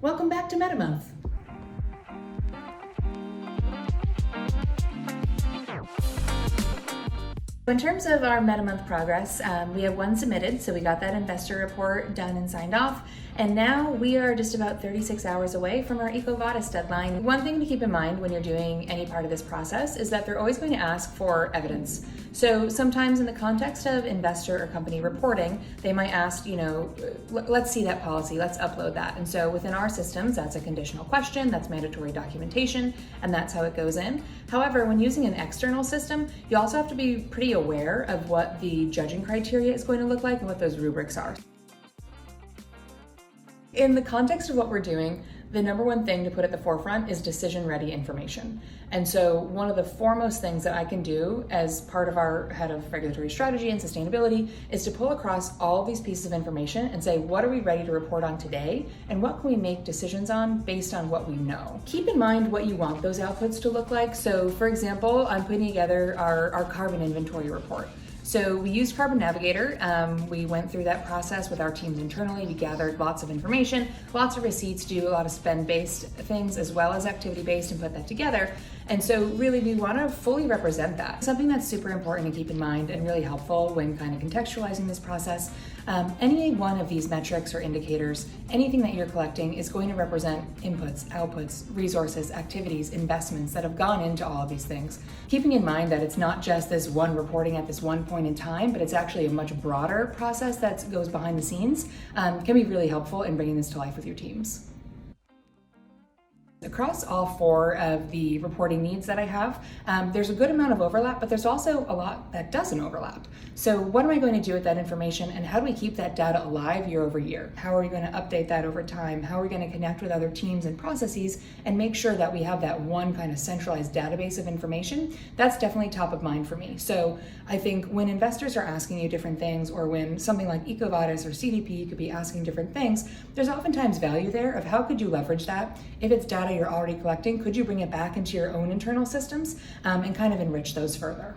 Welcome back to MetaMonth. In terms of our MetaMonth progress, we have one submitted, so we got that investor report done and signed off, and now we are just about 36 hours away from our EcoVadis deadline. One thing to keep in mind when you're doing any part of this process is that they're always going to ask for evidence. So sometimes in the context of investor or company reporting, they might ask, let's see that policy, let's upload that. And so within our systems, that's a conditional question, that's mandatory documentation, and that's how it goes in. However, when using an external system, you also have to be pretty aware of what the judging criteria is going to look like and what those rubrics are. In the context of what we're doing, the number one thing to put at the forefront is decision-ready information. And so one of the foremost things that I can do as part of our head of regulatory strategy and sustainability is to pull across all of these pieces of information and say, what are we ready to report on today? And what can we make decisions on based on what we know? Keep in mind what you want those outputs to look like. So for example, I'm putting together our carbon inventory report. So we used Carbon Navigator. We went through that process with our teams internally. We gathered lots of information, lots of receipts, do a lot of spend-based things as well as activity-based and put that together. And so really we want to fully represent that. Something that's super important to keep in mind and really helpful when kind of contextualizing this process, any one of these metrics or indicators, anything that you're collecting is going to represent inputs, outputs, resources, activities, investments that have gone into all of these things. Keeping in mind that it's not just this one reporting at this one point in time, but it's actually a much broader process that goes behind the scenes, can be really helpful in bringing this to life with your teams. Across all four of the reporting needs that I have, there's a good amount of overlap, but there's also a lot that doesn't overlap. So what am I going to do with that information, and how do we keep that data alive year over year? How are we going to update that over time? How are we going to connect with other teams and processes and make sure that we have that one kind of centralized database of information? That's definitely top of mind for me. So I think when investors are asking you different things, or when something like EcoVadis or CDP could be asking different things, there's oftentimes value there of how could you leverage that. If it's data you're already collecting, could you bring it back into your own internal systems and kind of enrich those further?